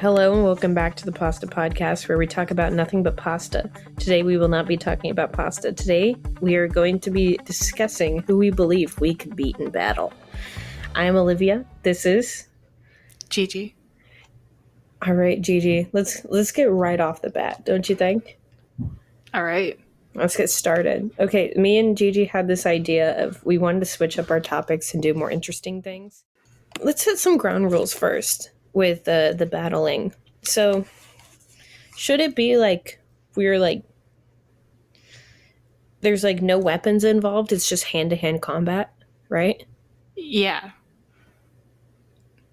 Hello and welcome back to the Pasta Podcast, where we talk about nothing but pasta. Today we will not be talking about pasta. Today we are going to be discussing who we believe we could beat in battle. I am Olivia. This is Gigi. All right, Gigi. Let's get right off the bat, don't you think? All right. Let's get started. Okay, me and Gigi had this idea of we wanted to switch up our topics and do more interesting things. Let's set some ground rules first with the battling. So, should it be like there's like no weapons involved, it's just hand-to-hand combat, right? Yeah.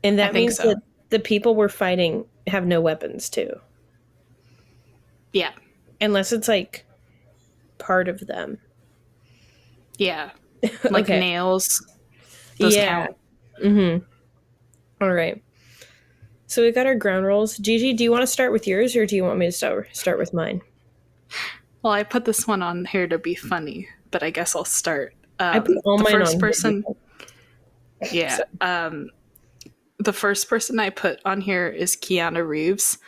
And that means so. that the people we're fighting have no weapons too. Yeah. Unless it's like part of them. Yeah. Like okay. Nails. Those count. Mm-hmm. All right. So we got our ground rules. Gigi, do you want to start with yours or do you want me to start with mine? Well, I put this one on here to be funny, but I guess I'll start. I put all the mine first on person. Yeah. The first person I put on here is Keanu Reeves.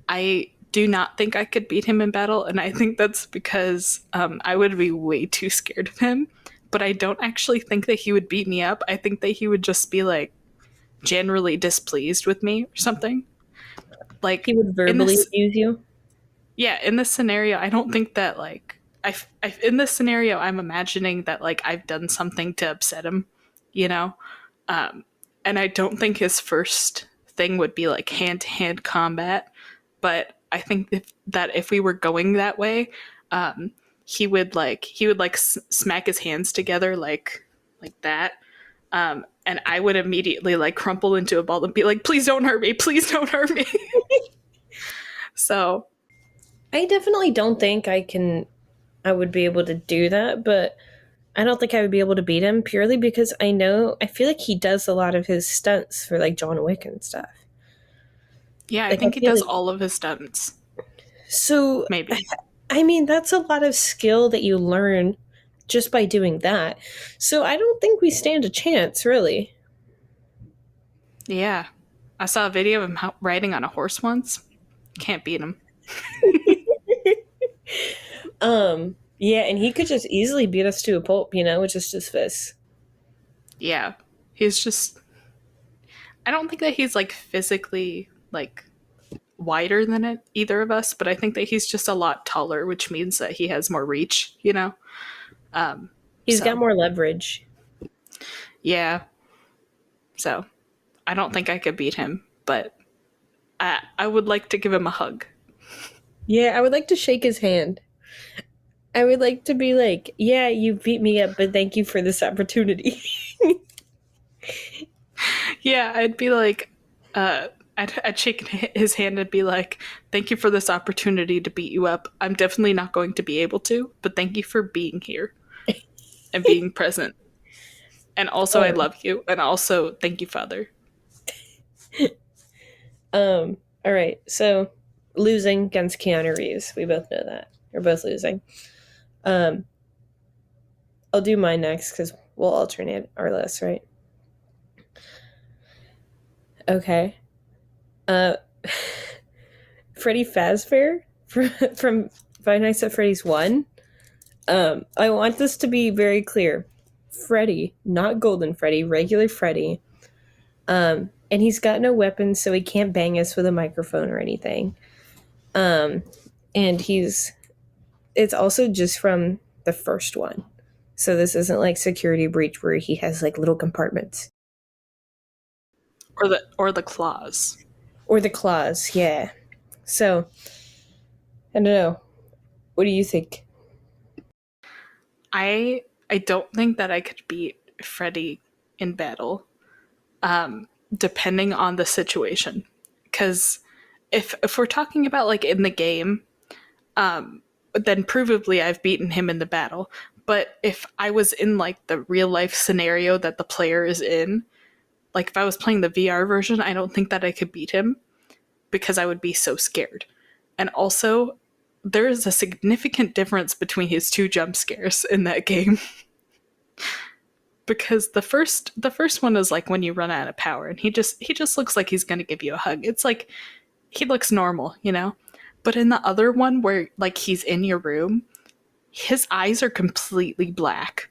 I do not think I could beat him in battle, and I think that's because I would be way too scared of him. But I don't actually think that he would beat me up. I think that he would just be like generally displeased with me or something. Like he would verbally abuse you. Yeah, in this scenario, I don't think that like in this scenario, I'm imagining that like I've done something to upset him, you know, and I don't think his first thing would be like hand-to-hand combat. But I think if we were going that way, he would smack his hands together like that. And I would immediately like crumple into a ball and be like, please don't hurt me. Please don't hurt me. So I definitely don't think I would be able to do that, but I don't think I would be able to beat him purely because I feel like he does a lot of his stunts for like John Wick and stuff. Yeah, I think he does all of his stunts. So maybe. I mean, that's a lot of skill that you learn just by doing that. So I don't think we stand a chance, really. Yeah. I saw a video of him riding on a horse once. Can't beat him. Yeah, and he could just easily beat us to a pulp, with just his fists. Yeah. He's just... I don't think that he's, like, physically, like, wider than either of us, but I think that he's just a lot taller, which means that he has more reach, He's got more leverage. Yeah. So, I don't think I could beat him, but I would like to give him a hug. Yeah, I would like to shake his hand. I would like to be like, yeah, you beat me up, but thank you for this opportunity. Yeah, I'd be like, I'd shake his hand and be like, thank you for this opportunity to beat you up. I'm definitely not going to be able to, but thank you for being here and being present. And also, I love you. And also, thank you, Father. All right. So, losing against Keanu Reeves. We both know that. We're both losing. I'll do mine next because we'll alternate our lists, right? Okay. Freddy Fazbear from Five Nights at Freddy's 1. I want this to be very clear. Freddy, not Golden Freddy, regular Freddy. And he's got no weapons, so he can't bang us with a microphone or anything. And it's also just from the first one. So this isn't like Security Breach where he has like little compartments. Or the claws. Or the claws, yeah. So, I don't know. What do you think? I don't think that I could beat Freddy in battle, depending on the situation. Because if we're talking about like in the game, then provably I've beaten him in the battle. But if I was in like the real life scenario that the player is in, like if I was playing the VR version, I don't think that I could beat him because I would be so scared. And also, there is a significant difference between his two jump scares in that game. Because the first one is like when you run out of power and he just looks like he's going to give you a hug. It's like he looks normal, you know? But in the other one where like he's in your room, his eyes are completely black.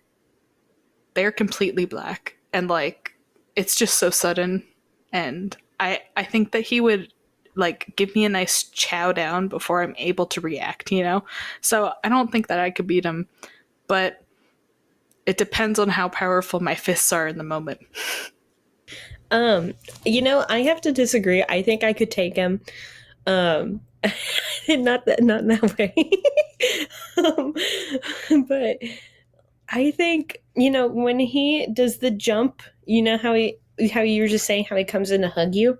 They're completely black. And like it's just so sudden. And I think that he would like give me a nice chow down before I'm able to react, you know? So I don't think that I could beat him, but it depends on how powerful my fists are in the moment. Um, I have to disagree. I think I could take him. Um, not in that way. But I think, when he does the jump, how you were just saying how he comes in to hug you.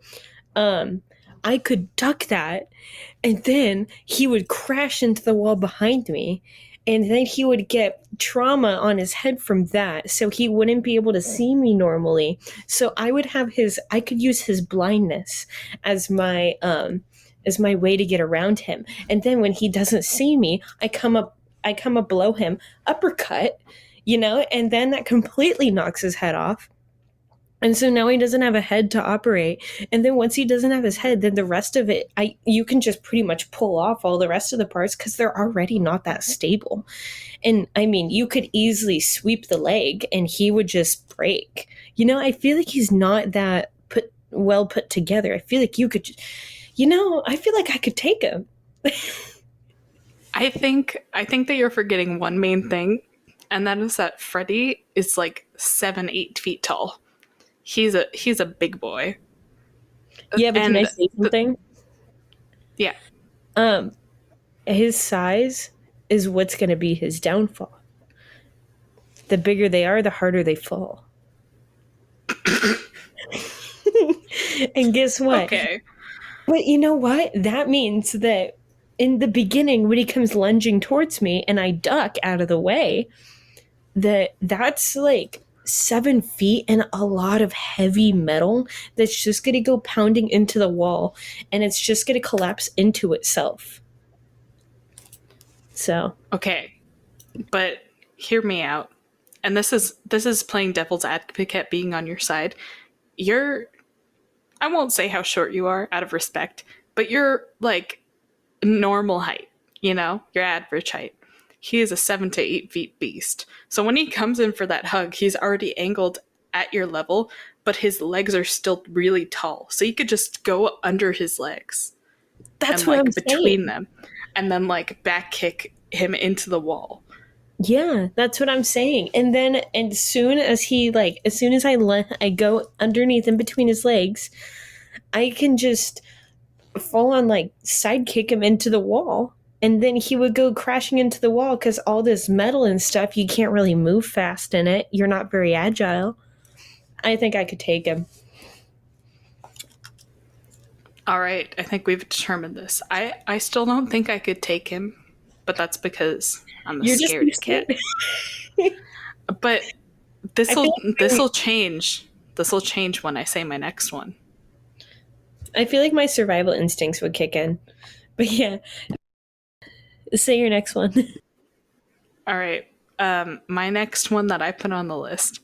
Um, I could duck that, and then he would crash into the wall behind me, and then he would get trauma on his head from that, so he wouldn't be able to see me normally. So I could use his blindness as my way to get around him. And then when he doesn't see me, I come up below him, uppercut, and then that completely knocks his head off. And so now he doesn't have a head to operate. And then once he doesn't have his head, then the rest of it, you can just pretty much pull off all the rest of the parts because they're already not that stable. And I mean, you could easily sweep the leg and he would just break. I feel like he's not that put together. I feel like I feel like I could take him. I think that you're forgetting one main thing, and that is that Freddy is like 7, 8 feet tall. He's a big boy. Yeah, but can I And say something? yeah. Um, his size is what's going to be his downfall. The bigger they are, the harder they fall. And guess what? Okay. But you know what? That means that in the beginning, when he comes lunging towards me and I duck out of the way, that's like 7 feet and a lot of heavy metal that's just going to go pounding into the wall, and it's just going to collapse into itself. So, Okay. But hear me out. And this is playing devil's advocate, being on your side. You're I won't say how short you are out of respect, but you're like normal height, your average height. He is a 7 to 8 feet beast. So when he comes in for that hug, he's already angled at your level, but his legs are still really tall. So you could just go under his legs that's and what I'm like between saying. them and then like back kick him into the wall. Yeah, that's what I'm saying. And then as soon as I go underneath in between his legs, I can just full on like sidekick him into the wall. And then he would go crashing into the wall because all this metal and stuff, you can't really move fast in it. You're not very agile. I think I could take him. All right, I think we've determined this. I still don't think I could take him, but that's because I'm a You're just too scaredy scared. cat. But I feel like this'll change. This'll change when I say my next one. I feel like my survival instincts would kick in. But yeah, say your next one. All right. My next one that I put on the list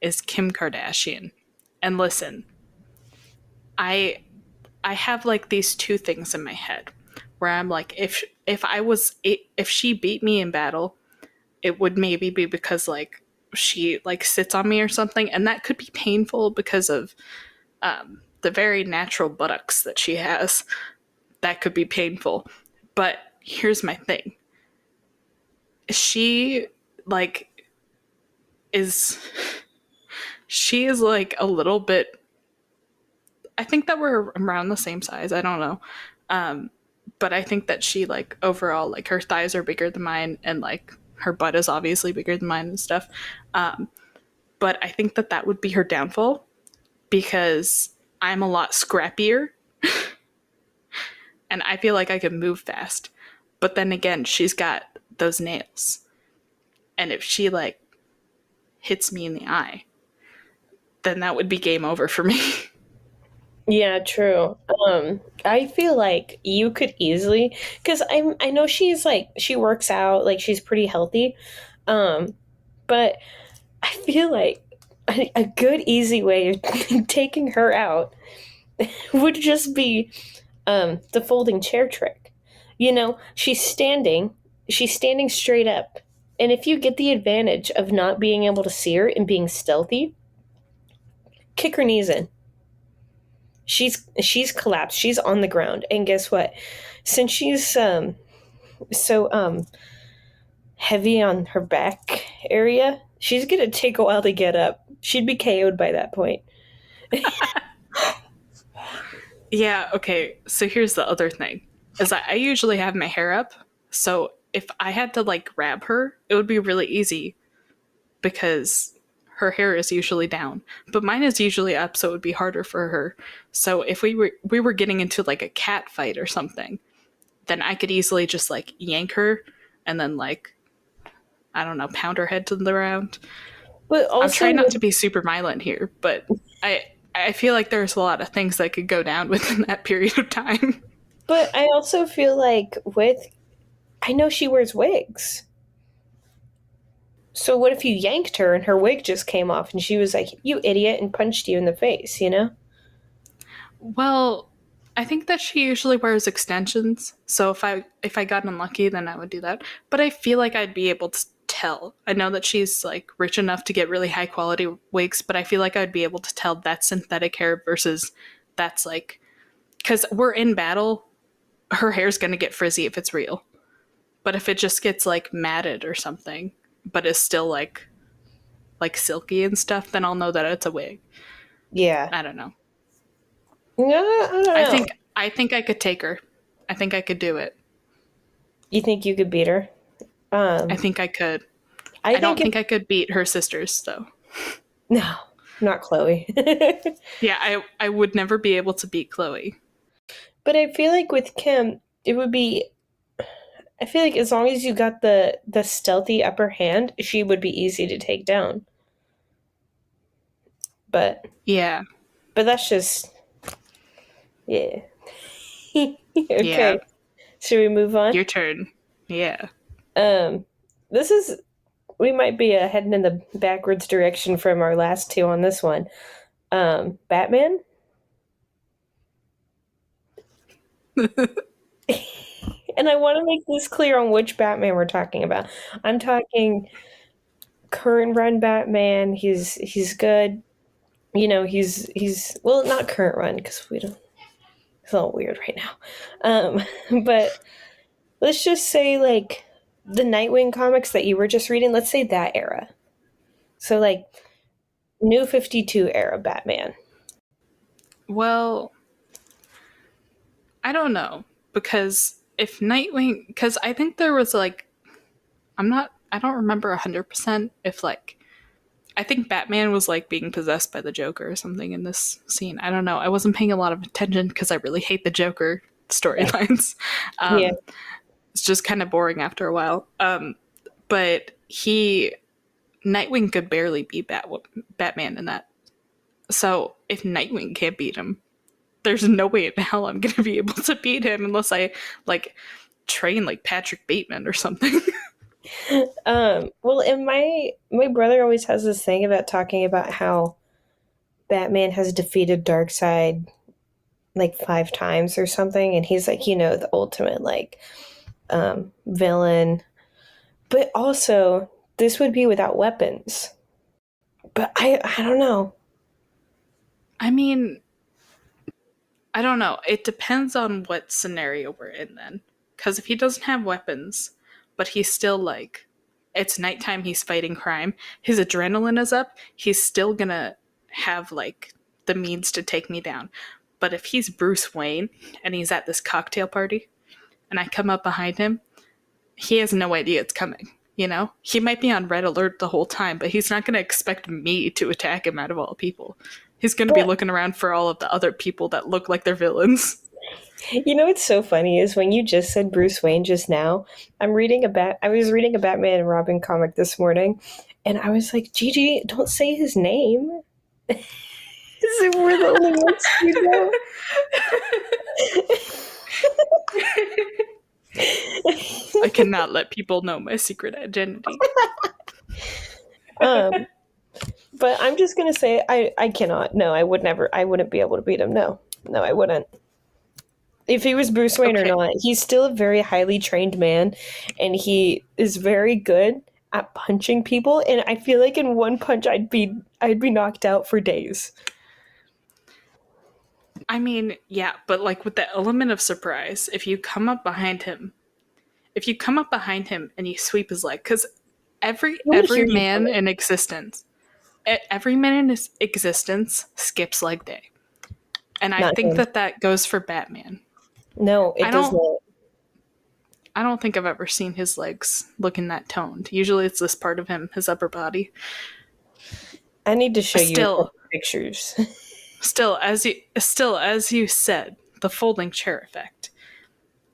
is Kim Kardashian. And listen, I I have like these two things in my head where I'm like, if she beat me in battle, it would maybe be because like she like sits on me or something, and that could be painful because of the very natural buttocks that she has. That could be painful. But here's my thing: she like is she is like a little bit. I think that we're around the same size. I don't know. Um, but I think that she like overall like her thighs are bigger than mine, and like her butt is obviously bigger than mine and stuff. Um, but I think that that would be her downfall because I'm a lot scrappier and I feel like I can move fast. But then again, she's got those nails. And if she like hits me in the eye, then that would be game over for me. Yeah, true. I feel like you could easily, because I know she works out, like she's pretty healthy. Um, but I feel like a good easy way of taking her out would just be The folding chair trick. She's standing straight up. And if you get the advantage of not being able to see her and being stealthy, kick her knees in. She's collapsed. She's on the ground. And guess what? Since she's so heavy on her back area, she's gonna take a while to get up. She'd be KO'd by that point. Yeah, okay. So here's the other thing. Is I usually have my hair up. So if I had to like grab her, it would be really easy because her hair is usually down. But mine is usually up, so it would be harder for her. So if we were getting into like a cat fight or something, then I could easily just like yank her and then like I don't know, pound her head to the ground. But I'm also trying not with to be super violent here, but I feel like there's a lot of things that could go down within that period of time. but I also feel like with I know she wears wigs. So what if you yanked her and her wig just came off and she was like, "You idiot," and punched you in the face, you know? Well, I think that she usually wears extensions. So if I got unlucky, then I would do that. But I feel like I'd be able to tell. I know that she's like rich enough to get really high quality wigs, but I feel like I'd be able to tell that's synthetic hair versus that's like cuz we're in battle, her hair's going to get frizzy if it's real. But if it just gets like matted or something, but is still like silky and stuff, then I'll know that it's a wig. Yeah. I don't know. No, I don't I know. think I think I could take her. I think I could do it. You think you could beat her? I Um, think I could. I I think don't if think I could beat her sisters though. no, not Chloe. Yeah, I would never be able to beat Chloe. But I feel like with Kim, it would be. I feel like as long as you got the stealthy upper hand, she would be easy to take down. But Yeah. but that's just yeah. Yeah. Okay, should we move on? Your turn. Yeah. Um, this is we might be heading in the backwards direction from our last two on this one. Batman. And I want to make this clear on which Batman we're talking about. I'm talking current run Batman. He's good. He's well, not current run because we don't. It's a little weird right now. But let's just say like the Nightwing comics that you were just reading. Let's say that era. So like New 52 era Batman. Well, I don't know because if Nightwing cuz I think there was like I don't remember 100% if like I think Batman was like being possessed by the Joker or something in this scene. I don't know. I wasn't paying a lot of attention because I really hate the Joker storylines. Yeah. Um, it's just kind of boring after a while. But Nightwing could barely beat Batman in that. So if Nightwing can't beat him, there's no way in hell I'm going to be able to beat him unless I like train like Patrick Bateman or something. Well, and my brother always has this thing about talking about how Batman has defeated Darkseid like 5 times or something, and he's like, the ultimate like villain. But also, this would be without weapons. But I don't know. I mean, I don't know. It depends on what scenario we're in then. Because if he doesn't have weapons, but he's still like, it's nighttime, he's fighting crime, his adrenaline is up, he's still gonna have like the means to take me down. But if he's Bruce Wayne and he's at this cocktail party and I come up behind him, he has no idea it's coming. You know, he might be on red alert the whole time, but he's not going to expect me to attack him out of all people. He's going to be But looking around for all of the other people that look like they're villains. what's so funny is when you just said Bruce Wayne just now, I was reading a Batman and Robin comic this morning, and I was like, Gigi, don't say his name. So we're the only ones who I cannot let people know my secret identity. know. But I'm just gonna say I cannot. No, I would never. I wouldn't be able to beat him. No, no, I wouldn't. if he was Bruce Wayne or Okay. not. He's still a very highly trained man, and he is very good at punching people. And I feel like in one punch, I'd be knocked out for days. I mean, yeah, but like with the element of surprise, if you come up behind him and you sweep his leg, because every He would hear every you man coming. in existence, every man in his existence skips leg day, and I Not think him. that that goes for Batman. No, it I does don't. not. I don't think I've ever seen his legs looking that toned. Usually, it's this part of him, his upper body. I need to show you a Still, couple pictures. still as you said, the folding chair effect.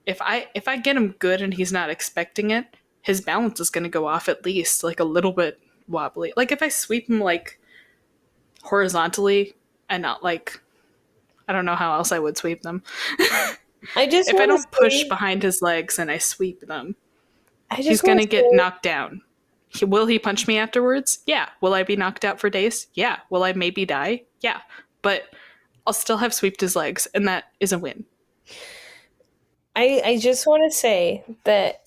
If I get him good and he's not expecting it, his balance is going to go off at least like a little bit wobbly. Like if I sweep him like horizontally and not like I don't know how else I would sweep them. I just If I want to don't push say, behind his legs and I sweep them, I he's just going want to to get say, knocked down. Will he punch me afterwards? Yeah. Will I be knocked out for days? Yeah. Will I maybe die? Yeah. But I'll still have swept his legs, and that is a win. I just want to say that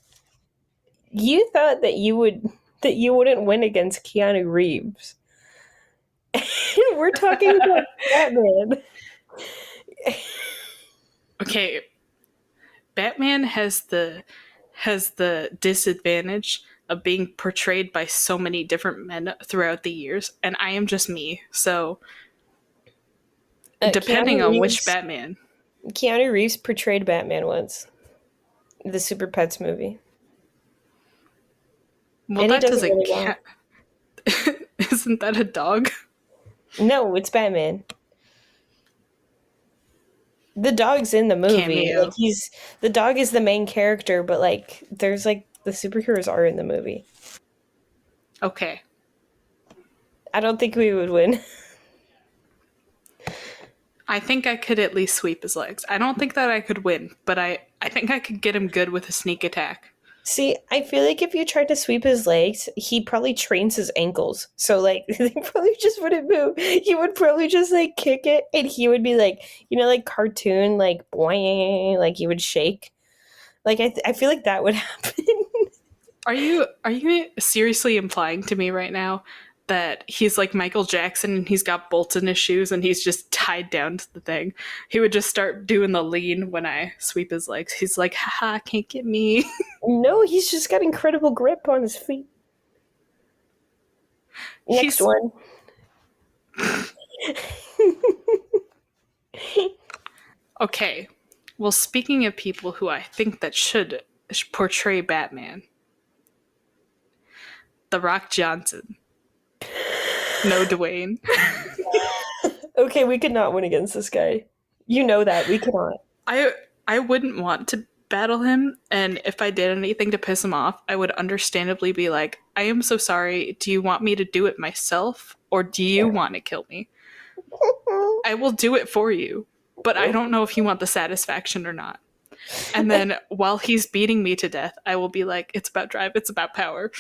you thought that you wouldn't win against Keanu Reeves. We're talking about Batman. Okay, Batman has the disadvantage of being portrayed by so many different men throughout the years, and I am just me. So Keanu depending on which Reeves. Batman, Keanu Reeves portrayed Batman once, the Super Pets movie, well, and he that does it doesn't really well. count. Isn't that a dog? No, it's Batman. The dog's in the movie. Like Cameo. the dog is the main character, but like there's like the superheroes are in the movie. Okay, I don't think we would win. I think I could at least sweep his legs. I don't think that I could win, but I think I could get him good with a sneak attack. See, I feel like if you tried to sweep his legs, he probably trains his ankles. So like they probably just wouldn't move. He would probably just like kick it and he would be like, like cartoon like boing, like he would shake. Like I feel like that would happen. Are you seriously implying to me right now that he's like Michael Jackson and he's got bolts in his shoes and he's just tied down to the thing? He would just start doing the lean when I sweep his legs. He's like, haha, can't get me. No, he's just got incredible grip on his feet. Next He's one. okay. Well, speaking of people who I think that should portray Batman, The Rock Johnson. No, Dwayne. Okay, we could not win against this guy. You know that. We cannot. I I wouldn't want to battle him, and if I did anything to piss him off, I would understandably be like, I am so sorry. Do you want me to do it myself, or do you want to kill me? I will do it for you, but I don't know if you want the satisfaction or not. And then while he's beating me to death, I will be like, it's about drive, it's about power.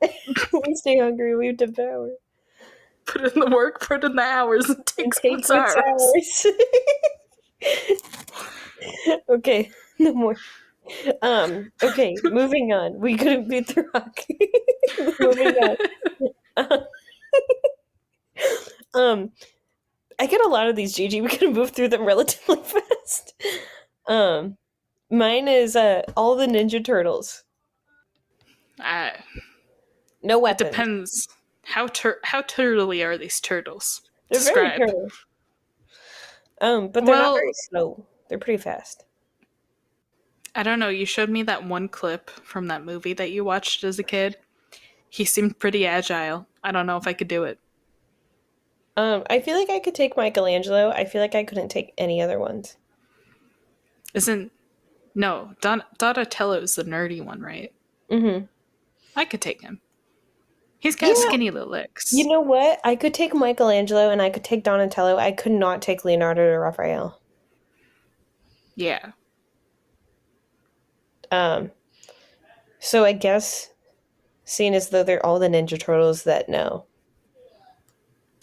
We stay hungry, we devour. Put in the work, put in the hours, and And take take what's what's ours. ours. Okay, no more. Okay, moving on. We couldn't beat the rock. Moving on. Um, I get a lot of these, Gigi. We can move through them relatively fast. Um, Mine is all the Ninja Turtles. Uh, No it weapons. depends. How turtly are these turtles? They're very Describe. turtle. But they're not very Well, slow. They're pretty fast. I don't know. You showed me that one clip from that movie that you watched as a kid. He seemed pretty agile. I don't know if I could do it. I feel like I could take Michelangelo. I feel like I couldn't take any other ones. Isn't no Donatello's the nerdy one, right? Mm-hmm. I could take him. He's got Yeah. skinny little You legs. know what? I could take Michelangelo and I could take Donatello. I could not take Leonardo or Raphael. Yeah. Um, so I guess, seeing as though they're all the Ninja Turtles, that no.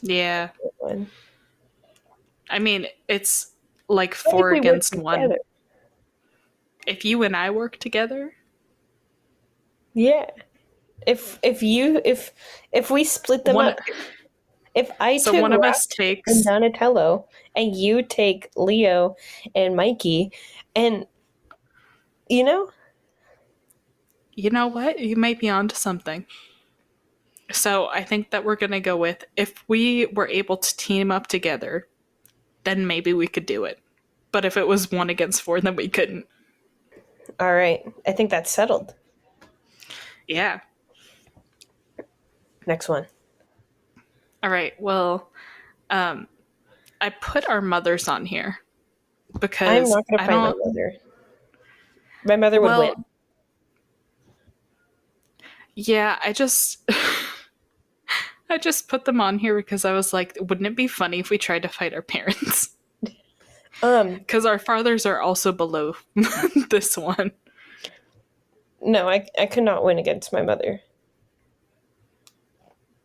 Yeah. One. I mean, it's like I think four we work against one. together. If you and I work together, Yeah. If we split them one up, if I so took one of us Ross and takes. Donatello and you take Leo and Mikey, and you know, You know what? You might be onto something. So I think that we're gonna go with if we were able to team up together, then maybe we could do it. But if it was 1 against 4, then we couldn't. all right, I think that's settled. Yeah. Next one. All right. Well, I put our mothers on here I'm because not going to I fight my don't. mother. My mother would win. Well, yeah. I just put them on here because I was like, wouldn't it be funny if we tried to fight our parents? Um, Because our fathers are also below this one. no, I could not win against my mother.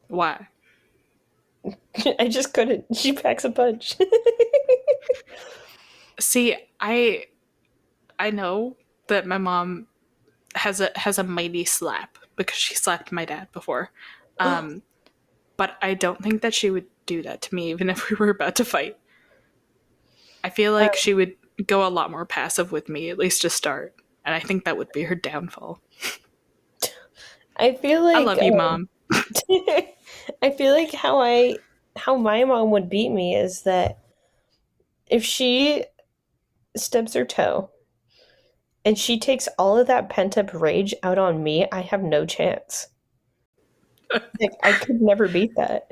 Why? I just couldn't. She packs a punch. See, I know that my mom has a mighty slap because she slapped my dad before. Um, but I don't think that she would do that to me even if we were about to fight. I feel like she would go a lot more passive with me, at least to start. And I think that would be her downfall. I feel I like love you, Mom. I feel like how my mom would beat me is that if she stubs her toe and she takes all of that pent up rage out on me, I have no chance. Like I could never beat that.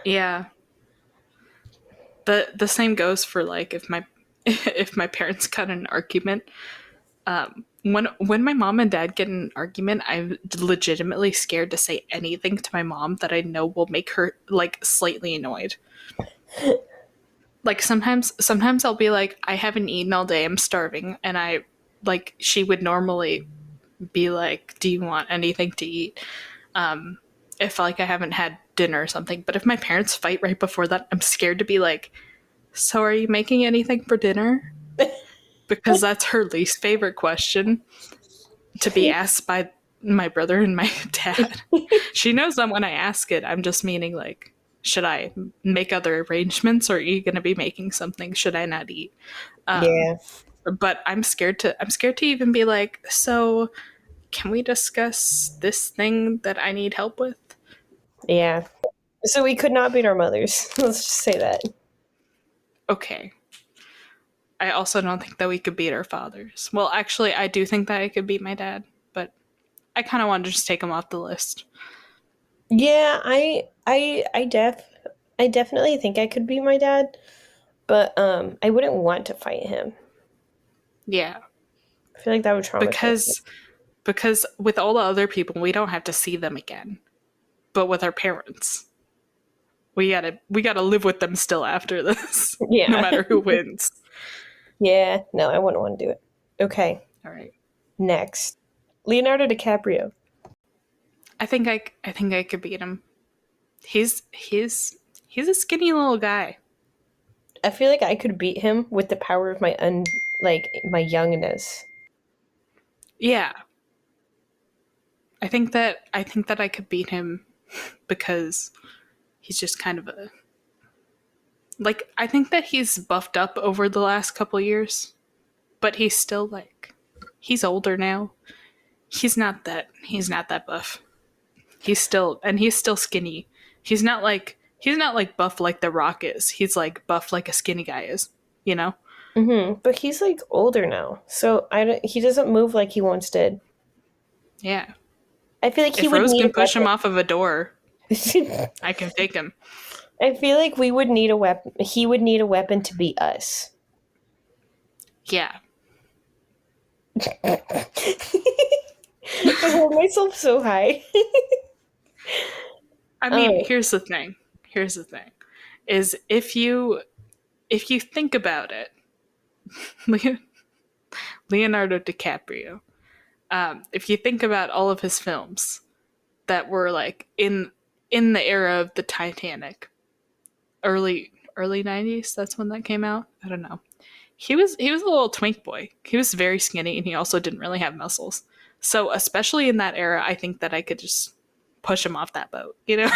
Yeah. The same goes for like if my if my parents got in an argument. When my mom and dad get in an argument, I'm legitimately scared to say anything to my mom that I know will make her like slightly annoyed. Like sometimes I'll be like, I haven't eaten all day, I'm starving, and I like she would normally be like, do you want anything to eat? If like I haven't had dinner or something. But if my parents fight right before that, I'm scared to be like, so are you making anything for dinner? Because that's her least favorite question to be asked by my brother and my dad. She knows that when I ask it, I'm just meaning like, should I make other arrangements or are you going to be making something? Should I not eat? Yeah, But I'm scared to even be like, so can we discuss this thing that I need help with? yeah. So we could not beat our mothers. Let's just say that. Okay. I also don't think that we could beat our fathers. Well, actually, I do think that I could beat my dad, but I kind of want to just take him off the list. Yeah, I definitely think I could beat my dad, but I wouldn't want to fight him. Yeah, I feel like that would traumatize me. because with all the other people, we don't have to see them again. But with our parents, we gotta live with them still after this, no Yeah. matter who wins. Yeah, no, I wouldn't want to do it. Okay, All right. next. Leonardo DiCaprio. I think I could beat him. He's a skinny little guy. I feel like I could beat him with the power of my youngness. Yeah, I think that I could beat him because he's just kind of a like I think that he's buffed up over the last couple years, but he's still like he's older now. He's not that buff. He's still skinny. He's not like buff like the Rock is. He's like buff like a skinny guy is, you know? But he's like older now, so he doesn't move like he once did. Yeah. I feel like he If would Rose need can a push him off of a door, weapon. I can take him. I feel like we would need a weapon. He would need a weapon to beat us. Yeah. I hold myself so high. I mean, Oh, here's the thing. Here's the thing. Is if you think about it, Leonardo DiCaprio, if you think about all of his films that were like in the era of the Titanic, early 90s, that's when that came out. I don't know. he was a little twink boy. He was very skinny and he also didn't really have muscles. So especially in that era, I think that I could just push him off that boat, you know?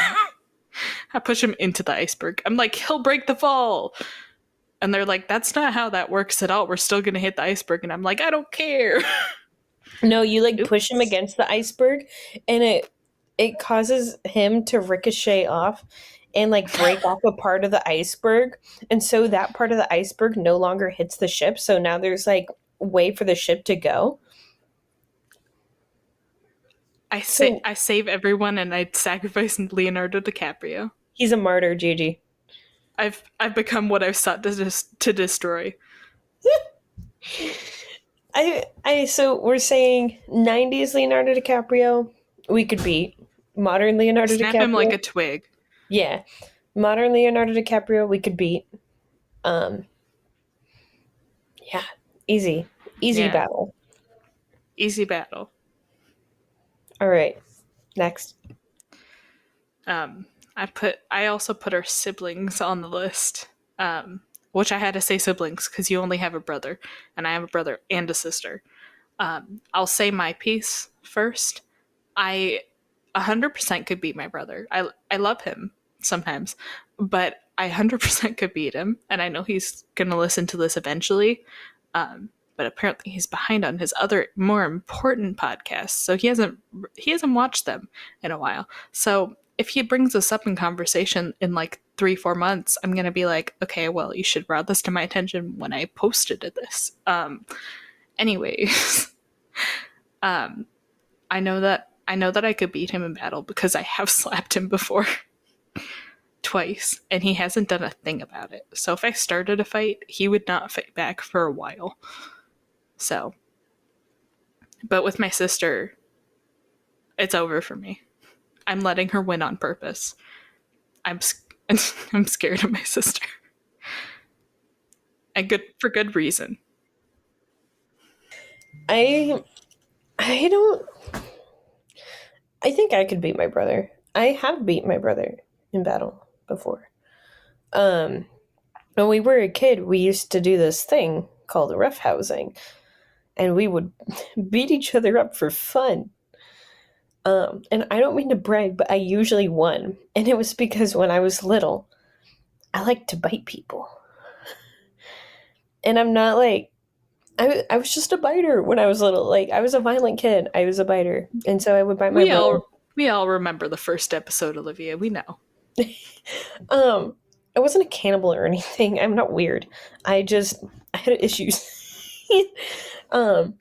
I push him into the iceberg. I'm like, he'll break the fall. And they're like, that's not how that works at all. We're still gonna hit the iceberg. And I'm like, I don't care. No, you like push him Oops. against the iceberg, and it causes him to ricochet off and like break off a part of the iceberg, and so that part of the iceberg no longer hits the ship. So now there's like way for the ship to go. So I save everyone and I sacrifice Leonardo DiCaprio. he's a martyr, Gigi. I've become what I've sought to destroy. I so we're saying 90s Leonardo DiCaprio we could beat. Modern Leonardo Snap him like DiCaprio, a twig. yeah. Modern Leonardo DiCaprio we could beat. Um yeah, easy. Easy Yeah, battle. easy battle. All right. Next. I also put our siblings on the list, which I had to say siblings because you only have a brother, and I have a brother and a sister. I'll say my piece first. I 100% could beat my brother. I love him sometimes, but I 100% could beat him, and I know he's gonna listen to this eventually. But apparently he's behind on his other more important podcasts, so he hasn't watched them in a while. So if he brings this up in conversation in like 3-4 months, I'm gonna be like, okay, well, you should brought this to my attention when I posted this. Anyways, I know that I could beat him in battle because I have slapped him before twice, and he hasn't done a thing about it. So if I started a fight, he would not fight back for a while. So, but with my sister, it's over for me. I'm letting her win on purpose. I'm I'm scared of my sister, and good for good reason. I I don't I think I could beat my brother. I have beat my brother in battle before. Um when we were a kid, we used to do this thing called roughhousing, and we would beat each other up for fun. And I don't mean to brag, but I usually won. And it was because when I was little, I liked to bite people. And I'm not like I was just a biter when I was little. Like I was a violent kid. I was a biter. And so I would bite my We brother. all remember the first episode, Olivia. We know. Um, I wasn't a cannibal or anything. I'm not weird. I had issues. um,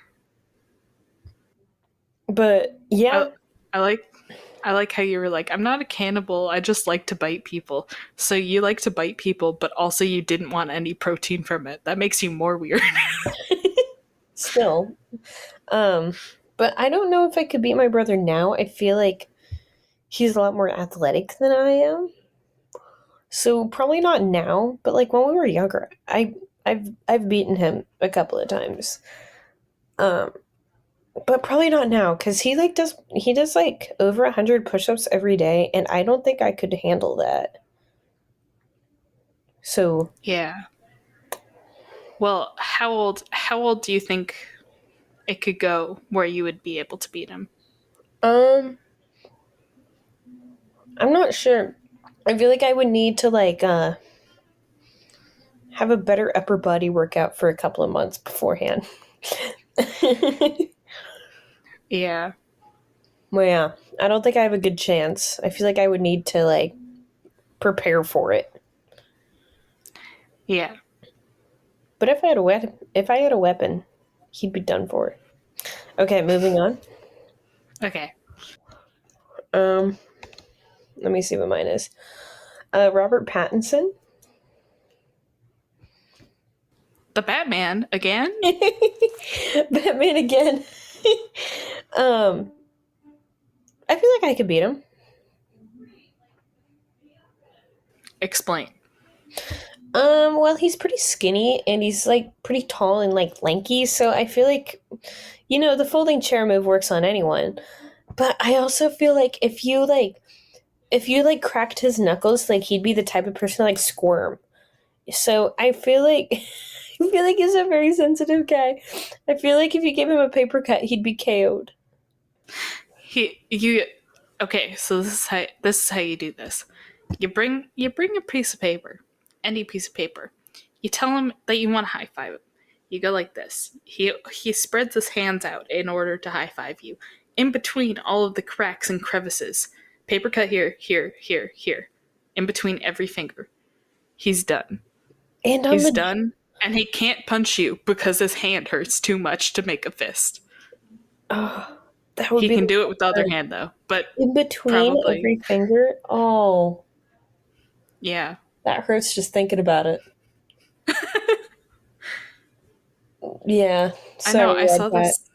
but I, yeah, I like I like how you were like, I'm not a cannibal. I just like to bite people. So you like to bite people, but also you didn't want any protein from it. That makes you more weird. still. Um, but I don't know if I could beat my brother now. I feel like he's a lot more athletic than I am. So probably not now, but like when we were younger, I've beaten him a couple of times. Um, but probably not now because he does like over 100 push-ups every day, and I don't think I could handle that. So Yeah. Well, how old do you think it could go where you would be able to beat him? um, I'm not sure. I feel like I would need to like have a better upper body workout for a couple of months beforehand. Yeah. Well, yeah, I don't think I have a good chance. I feel like I would need to like prepare for it. Yeah. But if I had a weapon, he'd be done for. Okay, moving on. Okay. Um, let me see what mine is. Robert Pattinson. The Batman again? Batman again. um, I feel like I could beat him. Explain. Well, he's pretty skinny and he's like pretty tall and like lanky, so I feel like the folding chair move works on anyone. But I also feel like if you like cracked his knuckles, like he'd be the type of person to like squirm. So I feel like I feel like he's a very sensitive guy. I feel like if you gave him a paper cut, he'd be KO'd. You okay, so this is how you do this. You bring a piece of paper, any piece of paper. You tell him that you want to high five him. You go like this. He spreads his hands out in order to high five you. In between all of the cracks and crevices. Paper cut here, here, here, here. In between every finger. He's done. And on He's the done. And he can't punch you because his hand hurts too much to make a fist. oh, that would He be can the do it with the other worst. hand though. But In between probably, every finger. Oh, yeah. that hurts just thinking about it. Yeah, I know. sorry, I Red saw Bat. this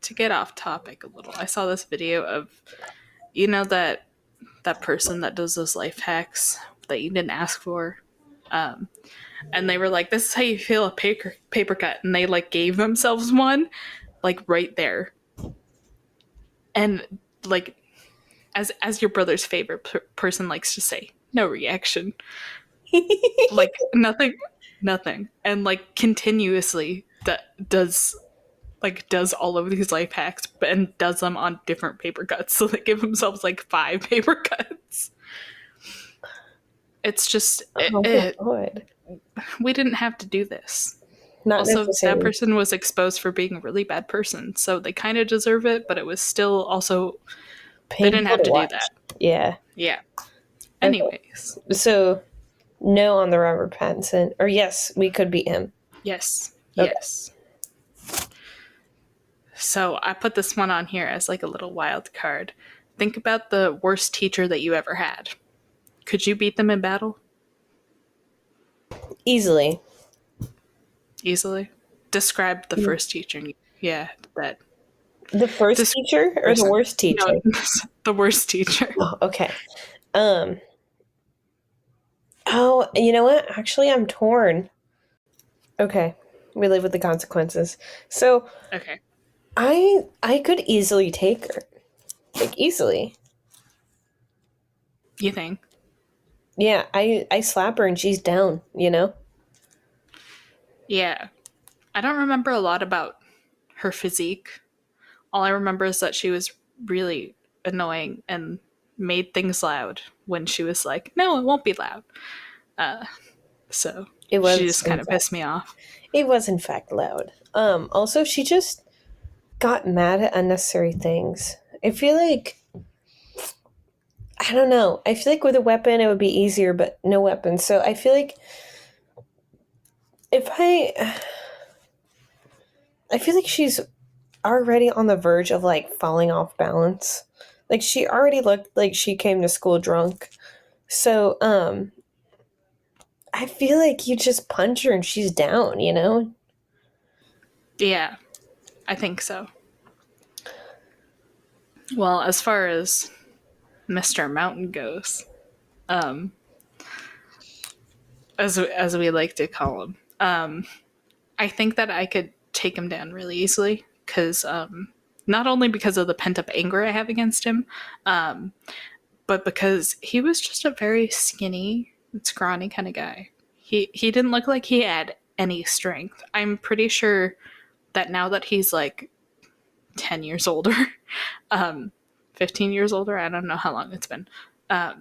to get off topic a little. I saw this video of that person that does those life hacks that you didn't ask for, um, and they were like, "This is how you feel a paper cut," and they like gave themselves one, like right there, and like as your brother's favorite person likes to say, no reaction, like nothing, nothing, and like continuously that does all of these life hacks and does them on different paper cuts. So they give themselves like 5 paper cuts. It's just Oh my god. we didn't have to do this. Not Also, that necessary. person was exposed for being a really bad person, so they kind of deserve it, but it was still also they didn't Painful have to to do watch. that. Yeah. Yeah. Okay. Anyways, So, no on the Robert Pattinson. Or yes, we could beat him. yes, Okay. yes. So I put this one on here as like a little wild card. Think about the worst teacher that you ever had. Could you beat them in battle Easily. easily? Describe the first teacher. Yeah, that The first this teacher or the person. worst No, teacher? the worst teacher. Oh, okay. Um. Oh, you know what? Actually, I'm torn. Okay. We live with the consequences. So, Okay. I could easily take her. Like easily. You think? Yeah, I slap her and she's down, you know? Yeah. I don't remember a lot about her physique. All I remember is that she was really annoying and made things loud when she was like, "No, it won't be loud." Uh, so It she was just in kind of fact pissed me off. it was in fact loud. Also she just got mad at unnecessary things. I feel like I don't know. I feel like with a weapon it would be easier, but no weapon. So I feel like if I feel like she's already on the verge of like falling off balance. Like she already looked like she came to school drunk. So I feel like you just punch her and she's down, you know? Yeah, I think so. Well, as far as Mr. Mountain goes, um, as we like to call him, I think that I could take him down really easily because not only because of the pent up anger I have against him, um, but because he was just a very skinny, scrawny kind of guy. He didn't look like he had any strength. I'm pretty sure that now that he's like 10 years older, um, 15 years older, I don't know how long it's been. Now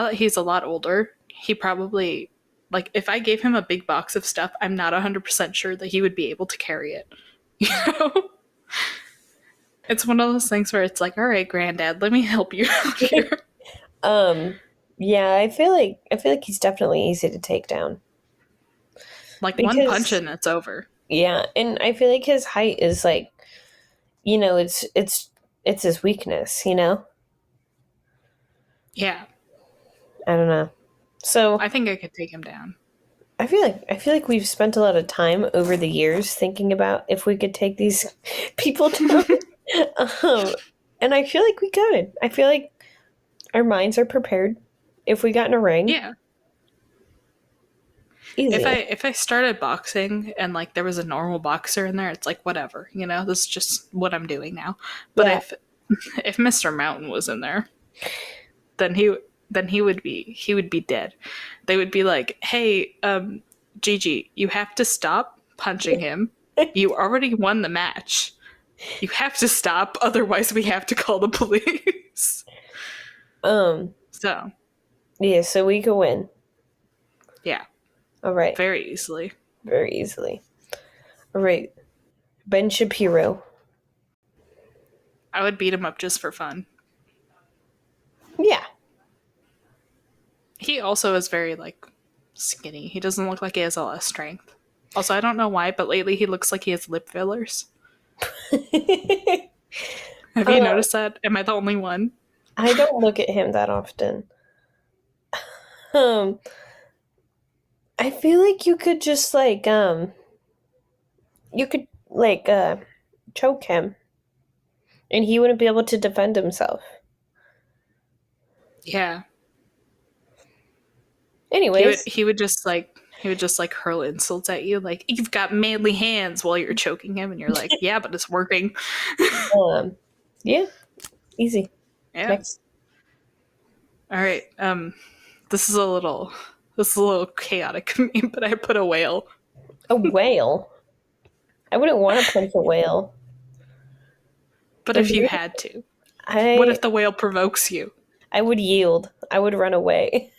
that he's a lot older, he probably like if I gave him a big box of stuff, I'm not 100% sure that he would be able to carry it. You know? It's one of those things where it's like, all right, granddad, let me help you out here. Um, yeah, I feel like he's definitely easy to take down Like one punch because and it's over. yeah, and I feel like his height is like, you know, it's his weakness, you know. Yeah, I don't know. So I think I could take him down. I feel like we've spent a lot of time over the years thinking about if we could take these people down, um, and I feel like we could. I feel like our minds are prepared. If we got in a ring, Yeah. If I easy. if I started boxing and like there was a normal boxer in there, it's like whatever, this is just what I'm doing now. But Yeah, if Mr. Mountain was in there, then he would be dead. They would be like, "Hey, Gigi, you have to stop punching him. You already won the match. You have to stop, otherwise we have to call the police. Um, So, yeah, so we could win. yeah, All right, very easily. very easily. All right, Ben Shapiro. I would beat him up just for fun. Yeah. He also is very, like, skinny. He doesn't look like he has a lot of strength. Also, I don't know why, but lately he looks like he has lip fillers. Have you uh, noticed that? Am I the only one? I don't look at him that often. Um, I feel like you could just like you could like choke him and he wouldn't be able to defend himself. Yeah. Anyways, He would just like hurl insults at you, like, you've got manly hands while you're choking him, and you're like, yeah, but it's working. um yeah, easy. Yeah. Next. All right. This is a little chaotic of me, but I put a whale. A whale. I wouldn't want to punch a whale. But If if you you- had to, what I if the whale provokes you? I would yield. I would run away.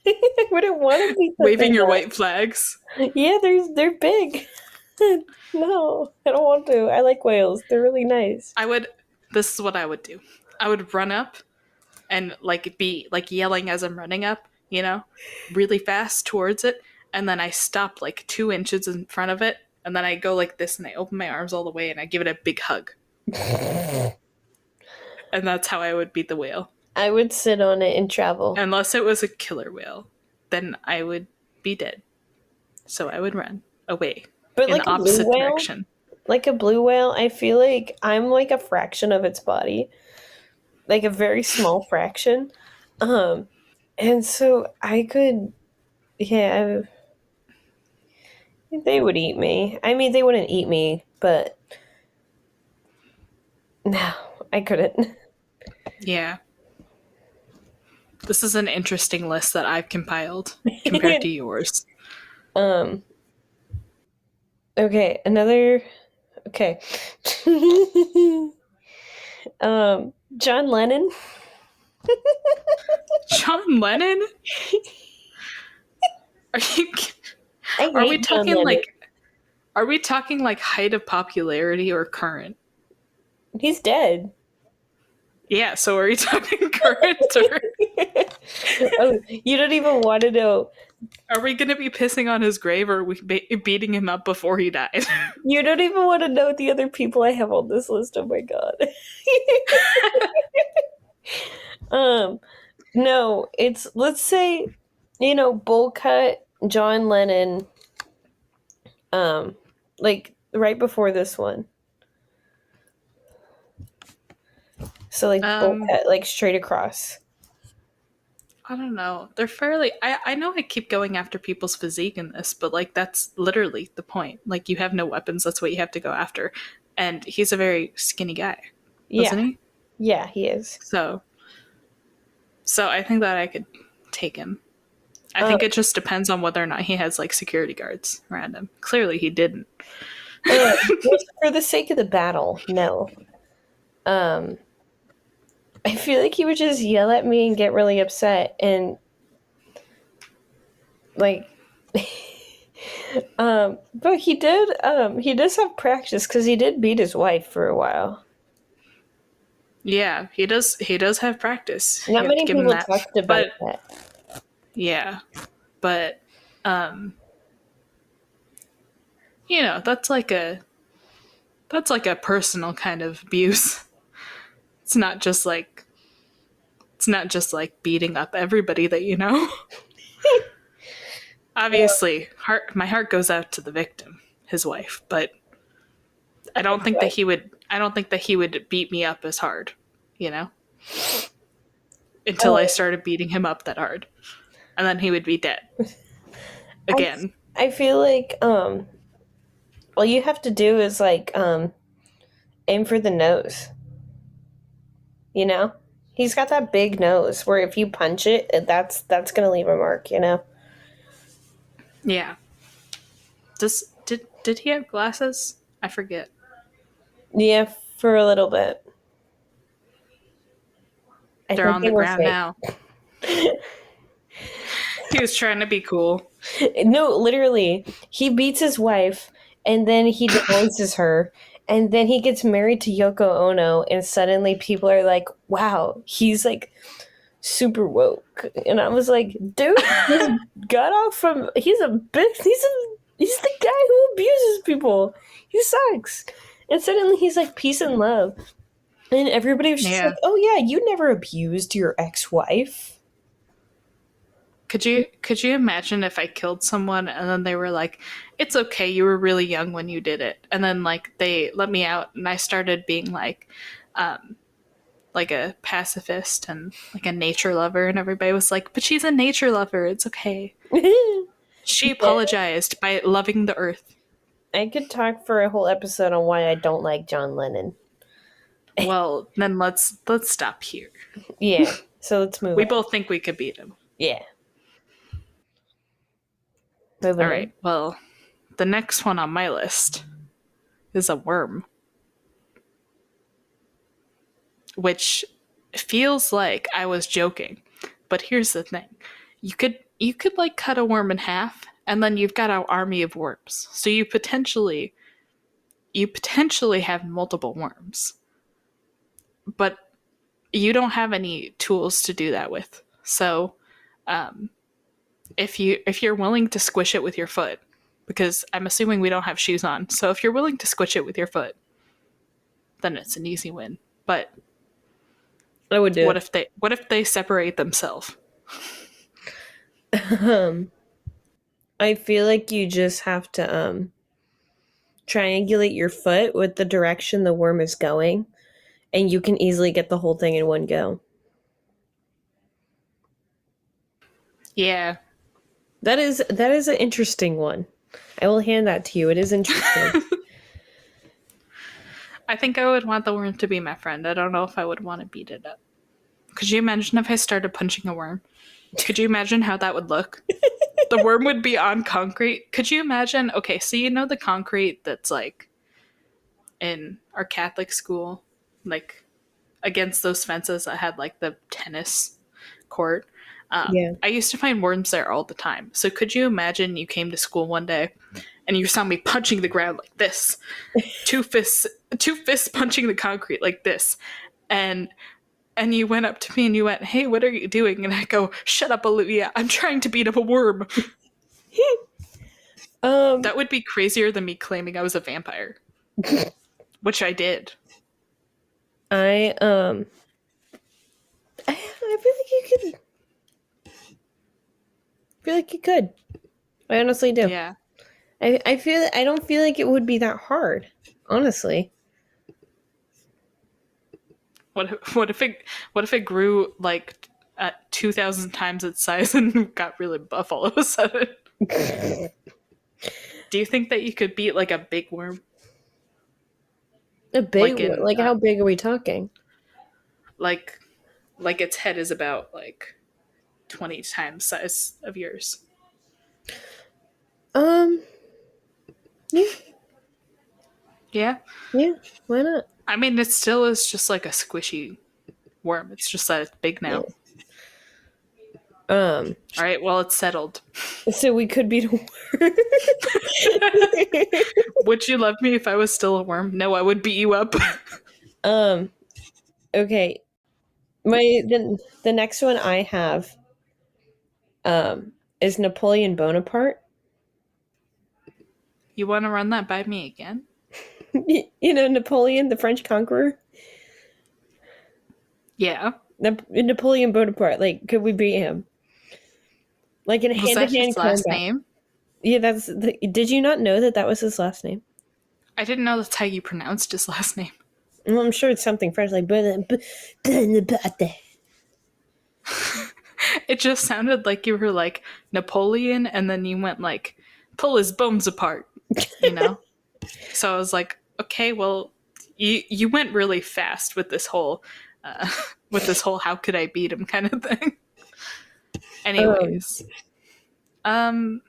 I wouldn't want to beat the Waving thing your up. white flags. Yeah, they're big. No, I don't want to. I like whales. They're really nice. I would this is what I would do. I would run up and like be like yelling as I'm running up, you know, really fast towards it, and then I stop like 2 inches in front of it, and then I go like this and I open my arms all the way and I give it a big hug. And that's how I would beat the whale. I would sit on it and travel. Unless it was a killer whale, then I would be dead. So I would run away But in the like a blue opposite whale, direction. like a blue whale, I feel like I'm like a fraction of its body, like a very small fraction. Um, and so I could, yeah, they would eat me. I mean, they wouldn't eat me, but no, I couldn't. Yeah. This is an interesting list that I've compiled compared to yours. um, okay, another, okay. John Lennon. John Lennon? Are you I are we hate John talking Lennon. like height of popularity or current? He's dead. Yeah, so are you talking current or Oh, you don't even want to know. are we going to be pissing on his grave or are we beating him up before he died? You don't even want to know the other people I have on this list. Oh my god. um, no, it's let's say, bowl cut, John Lennon, like right before this one. So like bowl um cut, like straight across. I don't know. They're fairly. I know I keep going after people's physique in this, but like that's literally the point. Like you have no weapons. That's what you have to go after. And he's a very skinny guy, Yeah, wasn't he? yeah, he is. So, so I think that I could take him. I Um, think it just depends on whether or not he has like security guards around him. Clearly, he didn't. just for the sake of the battle, no. Um, I feel like he would just yell at me and get really upset and like but he does have practice because he did beat his wife for a while. Yeah, he does. He does have practice. Not You have to many give him people that. talked about But that. yeah, but um, you know, that's like a personal kind of abuse. It's not just like beating up everybody that you know. Obviously, my heart goes out to the victim, his wife, but I don't think that Right. he would I don't think that he would beat me up as hard, you know? Until I Oh, started beating him up that hard. And then he would be dead. I Again. I feel like all you have to do is like aim for the nose. You know, he's got that big nose where if you punch it, that's gonna leave a mark. You know. Yeah. Did he have glasses? I forget. Yeah, for a little bit. I They're think on they the were ground fake. now. He was trying to be cool. No, literally, he beats his wife, and then he divorces her, and then he gets married to Yoko Ono, and suddenly people are like, "Wow, he's like super woke," and I was like, "Dude, just got off from. He's the guy who abuses people. He sucks." And suddenly he's like peace and love, and everybody was just like, Yeah. "Oh yeah, you never abused your ex-wife." Could you imagine if I killed someone and then they were like, "It's okay, you were really young when you did it," and then like they let me out and I started being um, like a pacifist and like a nature lover, and everybody was like, "But she's a nature lover. It's okay. She Yeah. apologized by loving the earth." I could talk for a whole episode on why I don't like John Lennon. Well, then let's stop here. Yeah, so let's move We on. both think we could beat him. Yeah, All moving right. on. Well, the next one on my list is a worm, which feels like I was joking. But here's the thing. You could like cut a worm in half and then you've got an army of worms. So you potentially have multiple worms. But you don't have any tools to do that with. So, um, if you're willing to squish it with your foot, because I'm assuming we don't have shoes on. So if you're willing to squish it with your foot, then it's an easy win. But I would do what if they separate themselves? it. I feel like you just have to triangulate your foot with the direction the worm is going, and you can easily get the whole thing in one go. Yeah, That is an interesting one. I will hand that to you. It is interesting. I think I would want the worm to be my friend. I don't know if I would want to beat it up. Could you imagine if I started punching a worm? Could you imagine how that would look? The worm would be on concrete. Could you imagine? Okay, so you know the concrete that's like in our Catholic school, like against those fences that had like the tennis court. Yeah. I used to find worms there all the time. So could you imagine you came to school one day and you saw me punching the ground like this, two fists, two fists punching the concrete like this, and you went up to me and you went, "Hey, what are you doing?" And I go, "Shut up, Olivia. I'm trying to beat up a worm." um That would be crazier than me claiming I was a vampire, which I did. I I feel like you could feel like you could. I honestly do. Yeah. I don't feel like it would be that hard, honestly. What if it grew like at 2,000 times its size and got really buff all of a sudden? Do you think that you could beat like a big worm, A big like one. in Like how big are we talking? like its head is about like 20 times size of yours? Um yeah, Yeah. yeah, why not? I mean, it still is just like a squishy worm. It's just that it's big Yeah. now. Um All right. Well, it's settled. so we could beat a worm. Would you love me if I was still a worm? No, I would beat you up. um okay. The next one I have is Napoleon Bonaparte. You want to run that by me again? You know Napoleon, the French conqueror? Yeah. Napoleon Bonaparte. Like could we beat him? Like in Was that hand-to-hand his last combat. name? Yeah, did you not know that that was his last name? I didn't know that's how you pronounced his last name. Well, I'm sure it's something French, like Bonaparte. It just sounded like you were like Napoleon and then you went like pull his bones apart, you know? So I was like, okay, well, you went really fast with this whole uh, how could I beat him kind of thing. Um, Anyways, um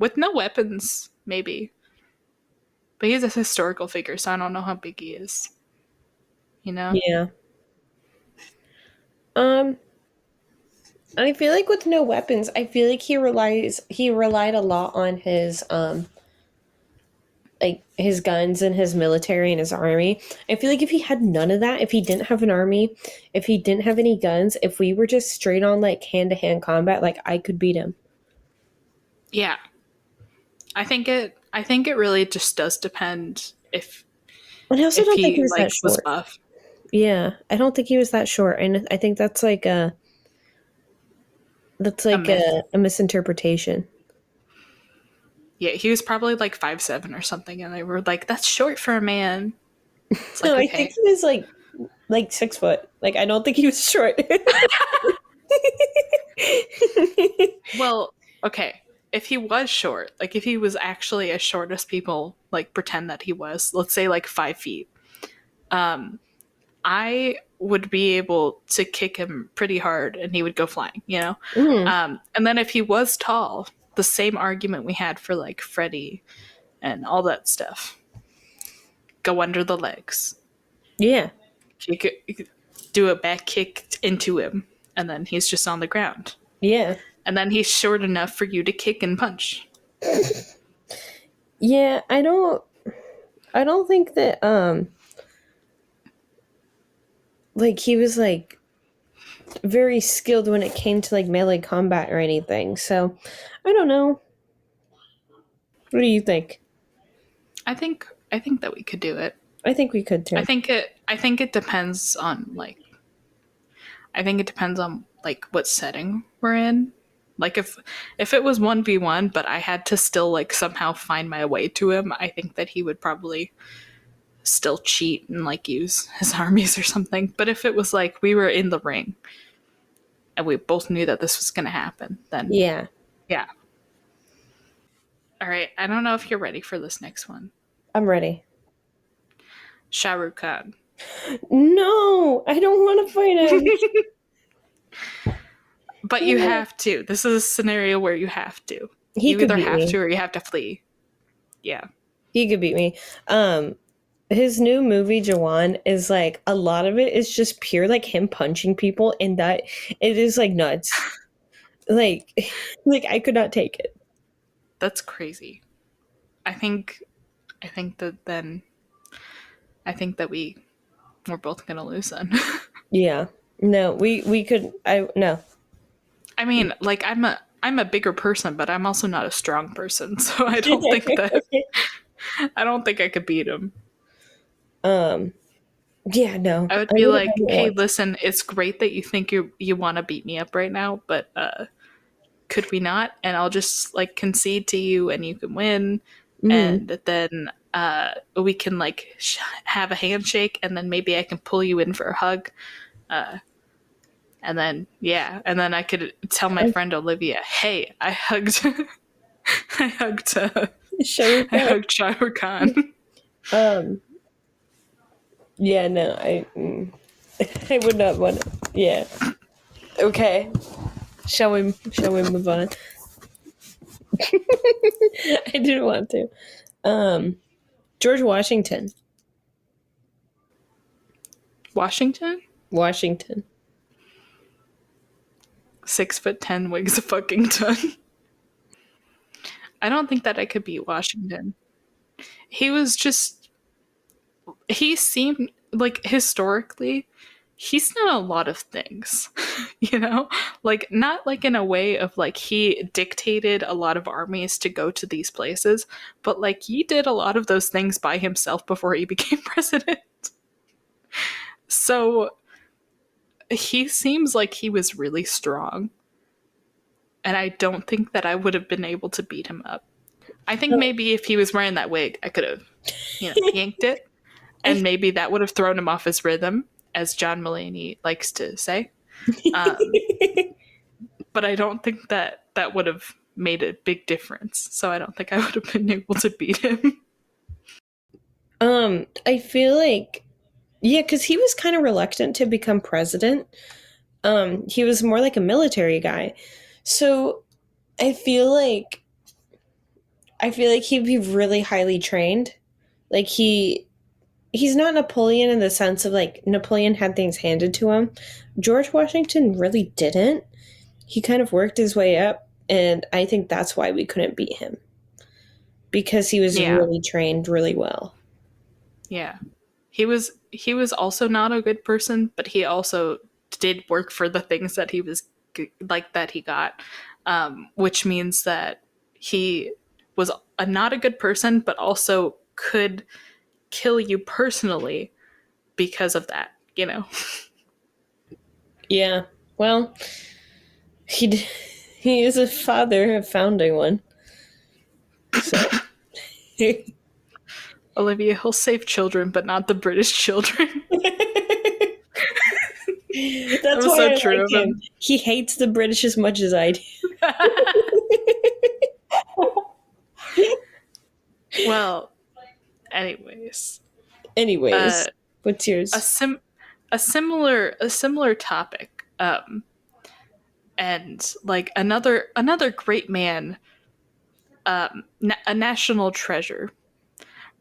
with no weapons, maybe. But he's a historical figure, so I don't know how big he is. You know? Yeah. Um, I feel like with no weapons, I feel like he relied a lot on his like his guns and his military and his army. I feel like if he had none of that, if he didn't have an army, if he didn't have any guns, if we were just straight on like hand to hand combat, like I could beat him. Yeah. I think it really just does depend And I also if don't think he he was that like was short. buff. Yeah, I don't think he was that short, and I think that's A like myth. a misinterpretation. Yeah, he was probably like 5'7" or something, and they were like, "That's short for a man." It's No, like, I think okay, he was like 6 foot. Like I don't think he was short. well, okay. If he was short, like if he was actually as short as people like pretend that he was, let's say like 5 feet, um, I would be able to kick him pretty hard and he would go flying, you know? Mm, And then if he was tall, the same argument we had for like Freddy and all that stuff. Go under the legs. yeah, Do a back kick into him, and then he's just on the ground. yeah, And then he's short enough for you to kick and punch. yeah. I don't think that like he was like very skilled when it came to like melee combat or anything. So I don't know. What do you think? I think that we could do it. I think we could too. I think it depends on like I think it depends on like what setting we're in. Like if it was 1v1 but I had to still like somehow find my way to him, I think that he would probably still cheat and like use his armies or something. But if it was like we were in the ring and we both knew that this was going to happen, then Yeah, yeah. All right, I don't know if you're ready for this next one. I'm ready. Shah Rukh Khan. No, I don't want to fight him. But you Yeah. have to. This is a scenario where you have to. He You could either beat have me. to or you have to flee. Yeah. He could beat me. His new movie Jawan is like a lot of it is just pure like him punching people, and that it is like nuts. Like, like I could not take it. That's crazy. I think I think that then I think that we're both gonna lose then. Yeah. No, we could. I no. I mean, like I'm a bigger person, but I'm also not a strong person, so I don't think I could beat him. um. Yeah. No. I would I be really like, don't "Hey, want. listen, it's great that you think you want to beat me up right now, but could we not? And I'll just like concede to you, and you can win, Mm. and then we can like have a handshake, and then maybe I can pull you in for a hug, uh, and then yeah, and then I could tell my friend Olivia, "Hey, I hugged, I hugged, Show I hugged Shah Rukh Khan." Um. Yeah. No. I would not want. Yeah. Okay. Shall we move on? I didn't want to. Um. George Washington. Washington, Washington. 6'10", weighs a fucking ton. I don't think that I could beat Washington. He was just he seemed like historically he's done a lot of things, you know, like not like in a way of like he dictated a lot of armies to go to these places, but like he did a lot of those things by himself before he became president. So he seems like he was really strong, and I don't think that I would have been able to beat him up. I think Oh. maybe if he was wearing that wig I could have, you know, yanked it, I and maybe that would have thrown him off his rhythm, as John Mulaney likes to say. Um, but I don't think that that would have made a big difference. So I don't think I would have been able to beat him. I feel like yeah, because he was kind of reluctant to become president. He was more like a military guy. So I feel like he'd be really highly trained. Like he's not Napoleon in the sense of like Napoleon had things handed to him. George Washington really didn't. He kind of worked his way up, and I think that's why we couldn't beat him because he was Yeah. really trained really well. Yeah. He was also not a good person, but he also did work for the things that he was like that he got, which means that he was not a good person, but also could kill you personally because of that. You know. Yeah. Well, he is a father, a founding one. So Olivia, he'll save children, but not the British children. That that's was why so I true like of him. him. He hates the British as much as I do. Well, anyways, uh, Anyways, what's a yours? sim a similar topic, and like another great man, a national treasure,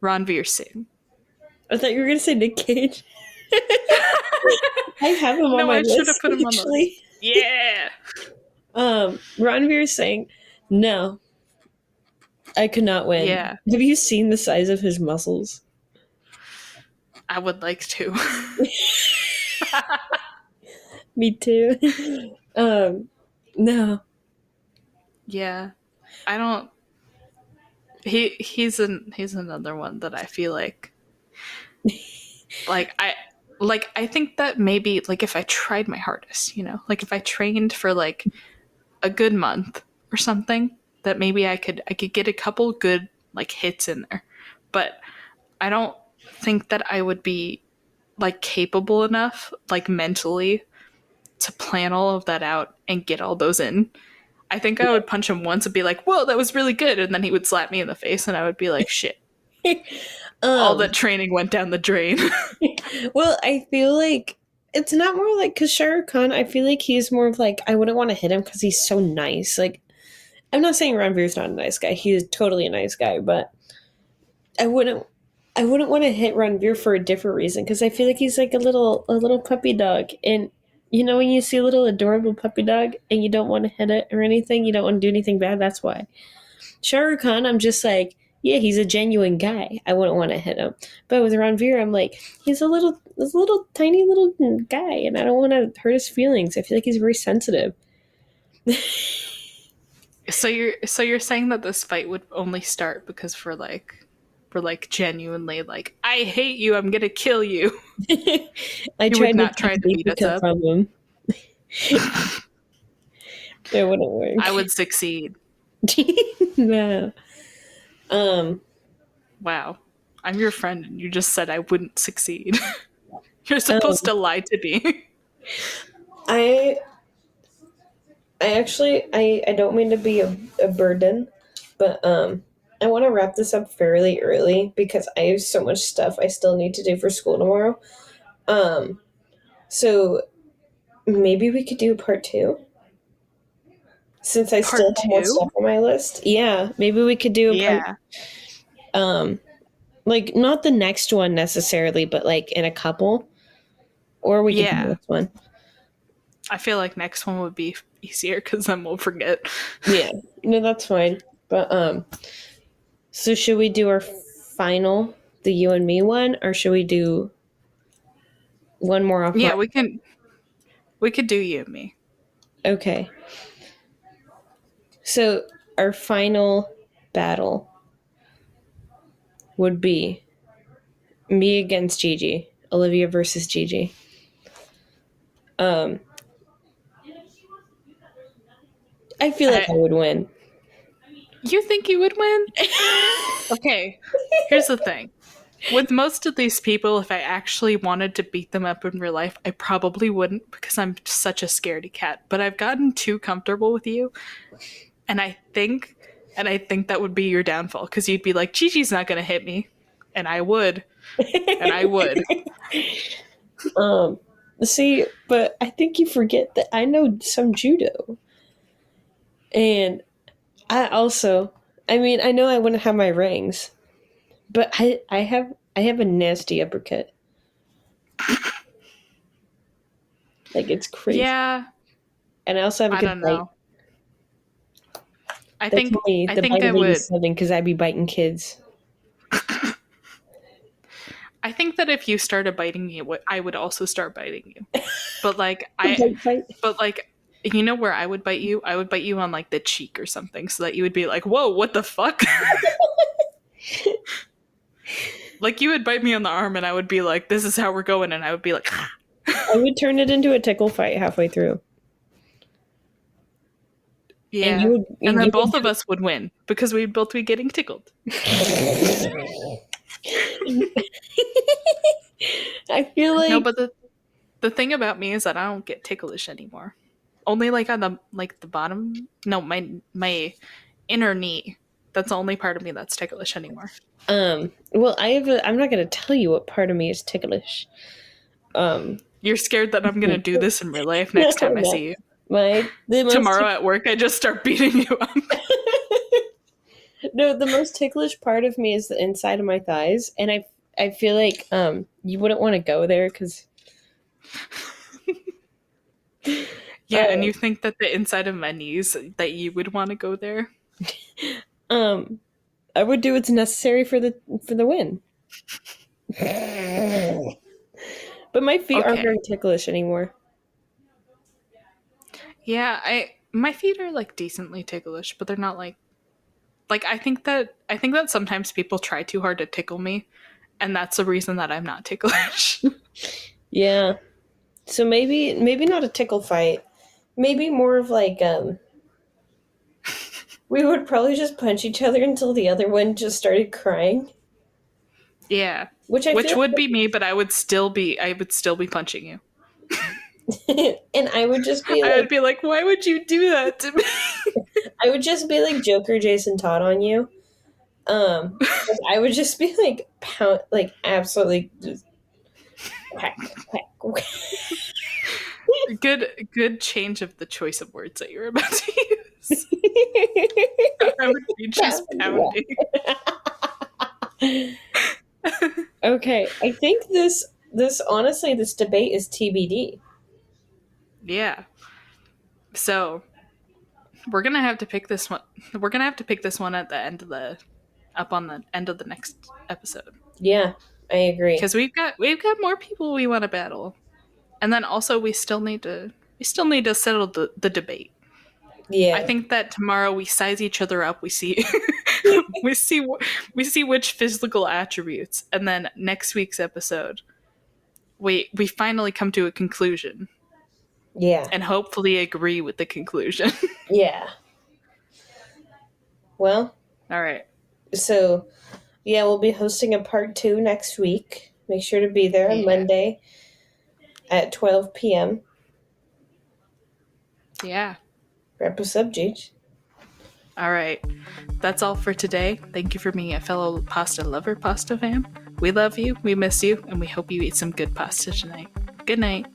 Ranveer Singh. I thought you were gonna say Nick Cage. I have him on No, my I should have list put him on the list. actually. Yeah, Ranveer Singh. No, I could not win. yeah, Have you seen the size of his muscles? I would like to. Me too. No. Yeah, I don't. He's another one that I feel like I think that maybe like if I tried my hardest, like if I trained for like a good month or something, that maybe I could get a couple good like hits in there. But I don't think that I would be like capable enough like mentally to plan all of that out and get all those in. I think I would punch him once and be like, "Whoa, that was really good," and then he would slap me in the face, and I would be like, "Shit, all um. that training went down the drain." Well, I feel like it's not more like because Shah Rukh Khan. I feel like he's more of like I wouldn't want to hit him because he's so nice. Like I'm not saying Ranveer's not a nice guy. He is totally a nice guy, but I wouldn't. I wouldn't want to hit Ranveer for a different reason because I feel like he's like a little puppy dog, and you know when you see a little adorable puppy dog and you don't want to hit it or anything, you don't want to do anything bad. That's why. Shah Rukh Khan, I'm just like, yeah, he's a genuine guy. I wouldn't want to hit him. But with Ranveer, I'm like, he's a little tiny little guy, and I don't want to hurt his feelings. I feel like he's very sensitive. So you're saying that this fight would only start because for like genuinely like I hate you, I'm gonna kill you. I You would tried to not take try to beat us Deepika up. from him. It wouldn't I work. would succeed. No. Um. Wow. I'm your friend and you just said I wouldn't succeed. You're supposed Um. to lie to me. I. I actually. I don't mean to be a burden, but I want to wrap this up fairly early because I have so much stuff I still need to do for school tomorrow. Um. So maybe we could do a part two since I still Part have more two? stuff on my list. Yeah, maybe we could do a part. Yeah. Um, like not the next one necessarily, but like in a couple, or we could do Yeah. this one. I feel like next one would be easier because then we'll forget. Yeah, no, that's fine. But so should we do our final, the you and me one, or should we do one more off my? Yeah, we could do you and me. Okay, so our final battle would be me against Gigi, Olivia versus Gigi. Um, I feel like I I would win. You think you would win? Okay. Here's the thing. With most of these people, if I actually wanted to beat them up in real life, I probably wouldn't because I'm such a scaredy cat. But I've gotten too comfortable with you, and I think that would be your downfall because you'd be like, Gigi's not gonna hit me. And I would. And I would. um, see, but I think you forget that I know some judo, and I also, I mean, I know I wouldn't have my rings, But I have a nasty uppercut. Like it's crazy. Yeah, And I also have a I good don't bite. know. I They tell think me I the think bite I of 80 would something because I be biting kids. I think that if you started biting me, I would also start biting you. But like The I bite fight. but like you know where I would bite you? I would bite you on like the cheek or something so that you would be like, "Whoa, what the fuck?" Like you would bite me on the arm and I would be like, "This is how we're going." And I would be like, I would turn it into a tickle fight halfway through. And "Yeah." And then you would both of us would win because we'd both be getting tickled. I feel No, like but the thing about me is that I don't get ticklish anymore. Only like on the bottom. No, my inner knee. That's the only part of me that's ticklish anymore. well I'm not gonna tell you what part of me is ticklish. Um You're scared that I'm gonna do this in real life no, next time I no. see you. The most Tomorrow at work, I just start beating you up. no, the most ticklish part of me is the inside of my thighs, and I feel like you wouldn't want to go there because Yeah, and you think that the inside of my knees that you would want to go there? um I would do what's necessary for the win. But my feet aren't Okay. very ticklish anymore. Yeah, I my feet are like decently ticklish, but they're not like I think that sometimes people try too hard to tickle me, and that's the reason that I'm not ticklish. Yeah. So maybe not a tickle fight. Maybe more of like we would probably just punch each other until the other one just started crying, Yeah. which I Which feel would be me, but I would still be punching you. like, and I would just be I like would be like, "Why would you do that to me?" I would just be like Joker Jason Todd on you. Like, I would just be like pound like absolutely just whack whack. Good change of the choice of words that you're about to use. I would be just pounding. Okay, I think this honestly this debate is TBD. Yeah. So we're gonna have to pick this one. We're gonna have to pick this one at the end of the up on the end of the next episode Yeah, I agree. because we've got more people we want to battle, and then also we still need to settle the debate. I Yeah, think that tomorrow we size each other up. We see we see we see which physical attributes, and then next week's episode we finally come to a conclusion yeah, and hopefully agree with the conclusion. yeah. Well, All right. so yeah, we'll be hosting a part two next week. Make sure to be there on Yeah. Monday at 12 p.m. Yeah. Wrap us up, Gage. All right. That's all for today. Thank you for being a fellow pasta lover, pasta fam. We love you, we miss you, and we hope you eat some good pasta tonight. Good night.